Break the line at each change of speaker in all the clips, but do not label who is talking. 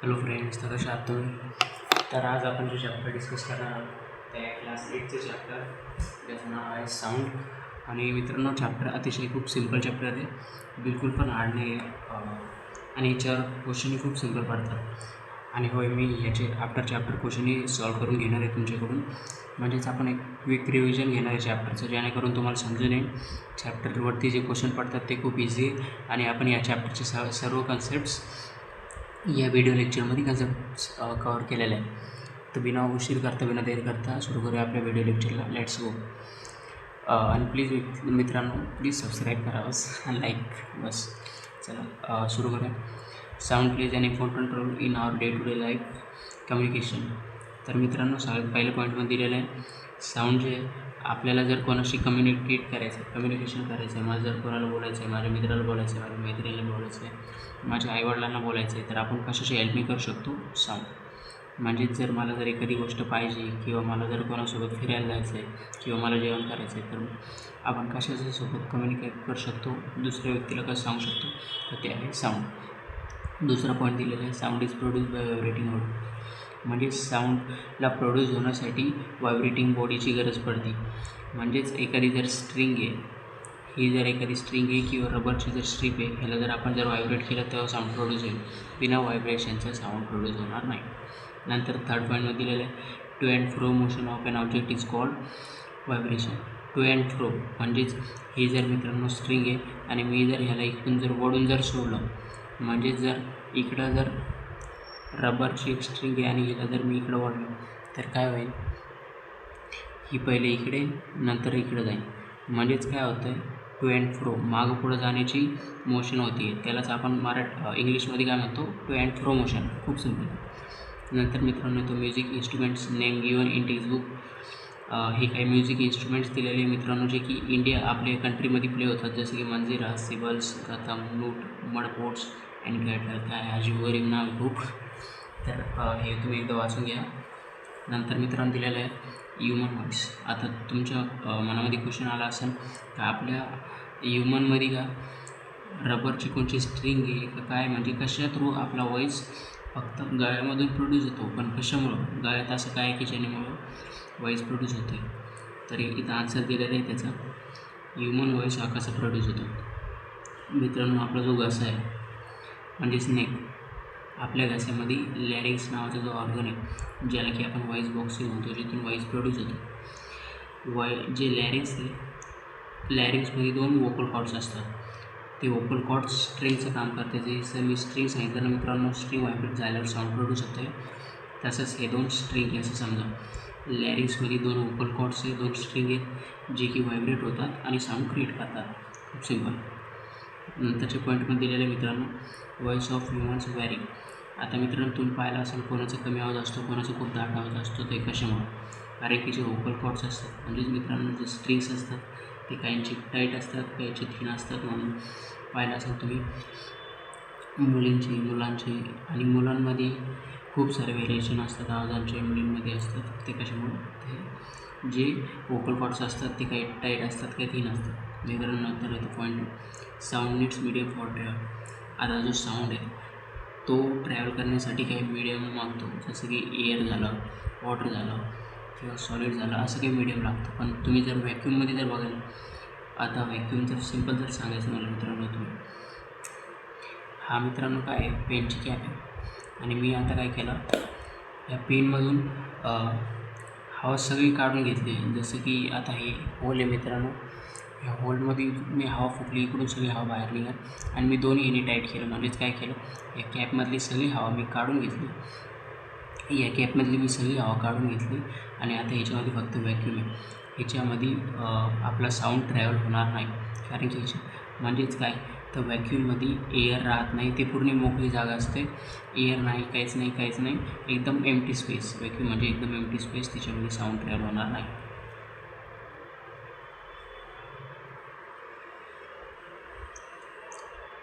Hello friends, तर कशा आहात तुम्ही? तर आज आपण जो चॅप्टर डिस्कस करणार आहोत ते आहे क्लास 8चे चॅप्टर, ज्याचं नाव आहे साऊंड. आणि मित्रांनो, चॅप्टर अतिशय खूप सिम्पल चॅप्टर आहे, बिलकुल पण हार्ड नाही आहे. आणि याच्यावर क्वेश्चनही खूप सिम्पल पडतात. आणि होय, मी याचे आफ्टर चॅप्टर क्वेश्चनही सॉल्व करून घेणार आहे तुमच्याकडून. म्हणजेच आपण एक क्विक रिव्हिजन घेणार आहे चॅप्टरचं, जेणेकरून तुम्हाला समजून येईल चॅप्टरवरती जे क्वेश्चन पडतात ते खूप इझी आहे. आणि आपण या चॅप्टरचे सर्व कन्सेप्ट्स या व्हिडिओ लेक्चरमध्ये कवर केलेलं आहे. तर बिना उशीर करता, बिना देर करता सुरू करूया आपल्या व्हिडिओ लेक्चरला. Let's go. आणि प्लीज मित्रांनो, प्लीज सबस्क्राईब करावंस आणि लाईक. बस चला सुरू करूया. Sound plays an important role in our day to day life communication. तर मित्रांनो, सगळ्यात पहिल्या पॉईंटमध्ये दिलेलं आहे साऊंड जे आपल्याला जर कोणाशी कम्युनिकेट करायचं आहे, कम्युनिकेशन करायचं आहे, मला जर कोणाला बोलायचं आहे, माझ्या मित्राला बोलायचं आहे, माझ्या मैत्रिणीला बोलायचं आहे, माझ्या आईवडिलांना बोलायचं आहे, तर आपण कशाशी हेल्प मी करू शकतो? साऊंड. म्हणजेच जर मला जर एखादी गोष्ट पाहिजे किंवा मला जर कोणासोबत फिरायला जायचं आहे किंवा मला जेवण करायचं आहे, तर आपण कशाच्यासोबत कम्युनिकेट करू शकतो, दुसऱ्या व्यक्तीला कसं सांगू शकतो, तर ते आहे साऊंड. दुसरा पॉईंट दिलेला आहे sound is produce by vibrating body. म्हणजे साऊंडला प्रोड्यूस होण्यासाठी व्हायब्रेटिंग बॉडीची गरज पडते. म्हणजेच एखादी जर स्ट्रिंग आहे, ही जर एखादी स्ट्रिंग आहे किंवा रबरची जर स्ट्रीप आहे, ह्याला जर आपण जर व्हायब्रेट केलं तेव्हा साऊंड प्रोड्यूस होईल. बिना व्हायब्रेशनचं साऊंड प्रोड्यूस होणार नाही. नंतर थर्ड पॉईंटमध्ये दिलेलं आहे to and fro motion of an object is called vibration. To and fro म्हणजेच ही जर मित्रांनो स्ट्रिंग आहे आणि मी जर ह्याला इकडून जर वळून जर सोडलं, म्हणजेच जर इकडं जर रबरची एक स्ट्रिंग आहे आणि हिला जर मी इकडं वळलं, तर काय होईल? ही पहिले इकडे नंतर इकडं जाईल. म्हणजेच काय होतं आहे, टू अँड फ्रो मागं पुढं जाण्याची मोशन होती. त्यालाच आपण इंग्लिशमध्ये काय म्हणतो? To and fro motion. खूप सिम्पल. नंतर मित्रांनो, तो music instruments name given in textbook. हे काही म्युझिक इन्स्ट्रुमेंट्स दिलेले मित्रांनो, जे की इंडिया आपल्या कंट्रीमध्ये प्ले होतात, जसे की मंजिरा, सिबल्स, रथम, लूट, मडपोट्स अँड कॅटल. काय अजीब नाव खूप. तर हे तुम्ही एकदा वाचून घ्या. नंतर मित्रांनो दिलेलं आहे ह्युमन व्हॉईस. आता तुमच्या मनामध्ये क्वेश्चन आला असेल का आपल्या ह्युमनमध्ये का रबरची कोणची स्ट्रिंग आहे का काय, म्हणजे कशा थ्रू आपला व्हॉईस फक्त गळ्यामधून प्रोड्यूस होतो, पण कशामुळं गळ्यात असं काय की ज्याच्यामुळं व्हॉईस प्रोड्यूस होते? तर इथं आन्सर दिलेलं आहे त्याचा. ह्युमन व्हॉईस हा कसा प्रोड्यूस होतो? मित्रांनो, आपला जो घसा आहे म्हणजे स्नेक, आपल्या घशामध्ये लॅरिंग्स नावाचा जो ऑर्गन आहे, ज्याला की आपण व्हॉईस बॉक्सिंग म्हणतो, जिथून व्हॉईस प्रोड्यूस होतो. जे लॅरिंग्स आहे, लॅरिंग्समध्ये 2 वोकल कॉर्ड्स असतात. ते वोकल कॉर्ड्स स्ट्रिंगचं काम करते. जे मी स्ट्रिंग सांगितलं ना मित्रांनो, स्ट्रिंग व्हायब्रेट झाल्यावर साऊंड प्रोड्यूस होतं आहे. तसंच हे 2 स्ट्रिंग आहे असं समजा. लॅरिंग्समध्ये 2 वोकल कॉर्ड्स आहे, 2 स्ट्रिंग आहेत, जे की व्हायब्रेट होतात आणि साऊंड क्रिएट करतात. खूप सिम्पल. नंतरच्या पॉईंटमध्ये दिलेलं आहे मित्रांनो व्हॉईस ऑफ ह्युमन्स व्हॅरी. आता मित्रांनो, तुम्ही पाहिलं असेल कोणाचा कमी आवाज असतो, कोणाचा खूप दाट आवाज असतो. ते कशामुळं? कारण की जे वोकल कॉर्ड्स असतात, म्हणजेच मित्रांनो जे स्ट्रिंग्स असतात, ते काहींची टाईट असतात, काहींची थिन असतात. म्हणून पाहिलं असेल तुम्ही मुलींची, मुलांची आणि मुलांमध्ये खूप सारे व्हेरिएशन असतात आवाजांचे, मुलींमध्ये असतात. ते कशामुळं? ते जे वोकल कॉर्ड्स असतात ते काही टाईट असतात, काही थिन असतात. मित्रांनो, नंतर येतो point sound needs medium for travel. आता जो साऊंड आहे तो ट्रॅव्हल करण्यासाठी काही मीडियम मागतो, जसं की एअर झालं, वॉटर झालं किंवा सॉलिड झालं, असं काही मीडियम लागतं. पण तुम्ही जर व्हॅक्यूममध्ये जर बघाल, आता व्हॅक्यूम जर सिम्पल जर सांगायचं मला मित्रांनो, तुम्ही हा मित्रांनो काय आहे, पेनची कॅप आहे आणि मी आता काय केलं, या पेनमधून हवा सगळी काढून घेतली. जसं की आता हे होल आहे मित्रांनो, ह्या होलमध्ये मी हवा फुकली, इकडून सगळी हवा बाहेर निघाली आणि मी दोन्ही ह्याने टाईट केलं. म्हणजेच काय केलं, या कॅपमधली सगळी हवा मी काढून घेतली. या कॅपमधली मी सगळी हवा काढून घेतली आणि आता ह्याच्यामध्ये फक्त व्हॅक्यूम आहे. ह्याच्यामध्ये आपला साऊंड ट्रॅव्हल होणार नाही. कारण की म्हणजेच काय, तर व्हॅक्यूममध्ये एअर राहत नाही, ते पूर्ण मोकळी जागा असते. एअर नाही, काहीच नाही, काहीच नाही, एकदम एम्प्टी स्पेस. व्हॅक्यूम म्हणजे एकदम एम्प्टी स्पेस, त्याच्यामध्ये साऊंड ट्रॅव्हल होणार नाही.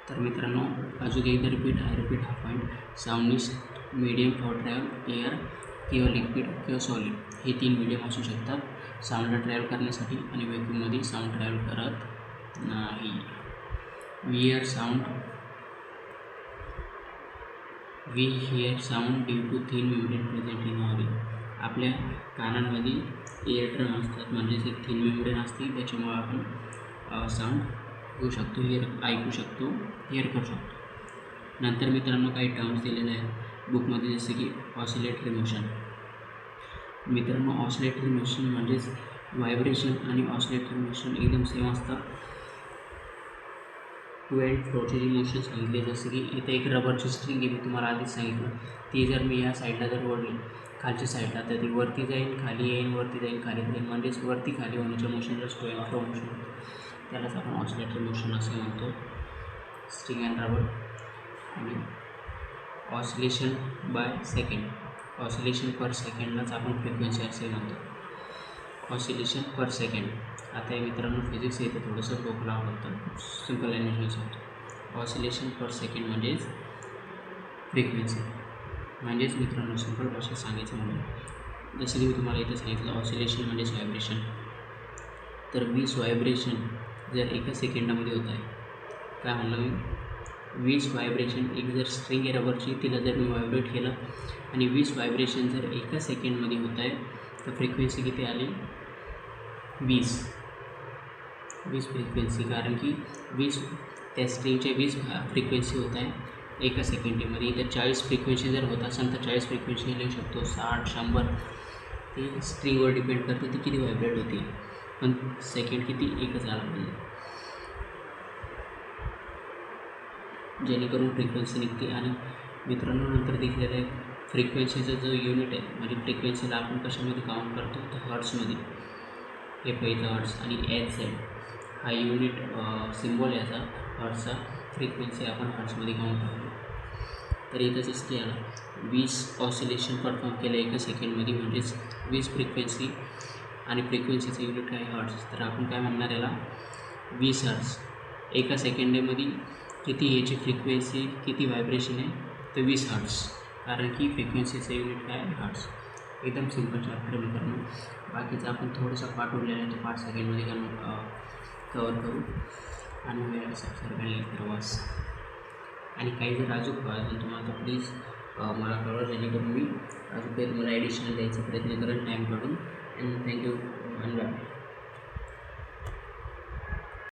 तर मित्रांनो, अजून एकदा रिपीट हा point. Sound is medium for travel, air किंवा लिक्विड किंवा सॉलिड, हे 3 मीडियम असू शकतात साऊंडला ट्रॅव्हल करण्यासाठी. आणि व्हॅक्यूममध्ये साऊंड ट्रॅव्हल करत नाही. We hear sound we hear sound due to thin membrane present in our ear. आपल्या कानांमध्ये इयरड्रम असतात, म्हणजेच एक थिन मेम्ब्रेन असते, त्याच्यामुळे आपण साऊंड घेऊ शकतो, ऐकू शकतो, हिअर करू शकतो. नंतर मित्रांनो काही टर्म्स दिलेले आहेत बुकमध्ये, जसे की ऑसिलेटरी मोशन. मित्रांनो ऑसिलेटरी मोशन म्हणजेच व्हायब्रेशन आणि ऑसिलेटरी मोशन एकदम सेम असतात. टू अँड फ्रोचे जे मोशन सांगितले, जसं की इथे एक रबरची स्ट्रिंग आहे, मी तुम्हाला आधीच सांगितलं, ती जर मी या साईडला जर ओढली खालच्या साईडला, तर ती वरती जाईल, खाली येईल, वरती जाईल, खाली जाईल, म्हणजेच वरती खाली होण्याच्या मोशनला टू अँड फ्रो मोशन, त्यालाच आपण ऑसिलेटरी मोशन असे म्हणतो. String and rubber. आणि oscillation by second, oscillation per सेकंडलाच आपण फ्रिक्वेन्सी असे म्हणतो. Oscillation per second. आता हे मित्रांनो फिजिक्स येतं थोडंसं डोकं लावलं होतं, सिम्पल लँग्वेजमध्ये सांगतो. ऑसिलेशन पर सेकंड म्हणजेच फ्रिक्वेन्सी, म्हणजेच मित्रांनो सिम्पल भाषेत सांगायचं म्हणून जसं की मी तुम्हाला इथं सांगितलं, ऑसिलेशन म्हणजेच व्हायब्रेशन. तर 20 व्हायब्रेशन जर एका सेकंडामध्ये होत आहे, काय म्हणलं मी, 20 व्हायब्रेशन, एक जर स्ट्रिंग आहे रबरची, तिला जर मी व्हायब्रेट केलं आणि 20 व्हायब्रेशन जर एका सेकंडमध्ये होत आहे, तर फ्रिक्वेन्सी किती आली, 20 फ्रिक्वेन्सी. कारण की 20 त्या स्ट्रिंगच्या 20 फ्रिक्वेन्सी होत आहे एका सेकंडमध्ये. इथं 40 फ्रिक्वेन्सी जर होत असेल तर 40 फ्रिक्वेन्सी लिहू शकतो, 60, 100, ती स्ट्रिंगवर डिपेंड करते ती किती व्हायब्रेट होती, पण सेकंड किती, एकच आला पाहिजे, जेणेकरून फ्रिक्वेन्सी निघते. आणि मित्रांनो नंतर दिलेलं आहे फ्रिक्वेन्सीचा जो युनिट आहे, म्हणजे फ्रिक्वेन्सीला आपण कशामध्ये काउंट करतो, तर हर्ट्समध्ये. हे पहिलं हर्ट्स आणि HZ हा युनिट सिम्बॉल याचा हर्ट्सचा, फ्रिक्वेन्सी आपण हर्ट्समध्ये काउंट करतो. तर इथं जसं की आला 20 ऑसिलेशन परफॉर्म केलं एका सेकंडमध्ये, म्हणजेच 20 फ्रिक्वेन्सी, आणि फ्रिक्वेन्सीचं युनिट काय हर्ट्स, तर आपण काय म्हणणार याला 20 हर्ट्स. एका सेकंडामध्ये किती याची फ्रिक्वेन्सी, किती व्हायब्रेशन आहे, तर 20 हर्ट्स, कारण की फ्रिक्वेन्सीचं युनिट काय आहे, हर्ट्स. एकदम सिम्पल चॅप्टर मित्रांनो. बाकीचं आपण थोडंसं पार्ट उरलेलं आहे, तो 5 सेकंडमध्ये कवर करू आणि वेळ सबस्क्राईब प्रवास. आणि काही जर अजून अजून तुम्हाला तर प्लीज मला कळवा, जेणेकरून मी अजून काही तुम्हाला ॲडिशनल द्यायचा प्रयत्न करेन टाईम काढून. अँड थँक्यू आणि बाय.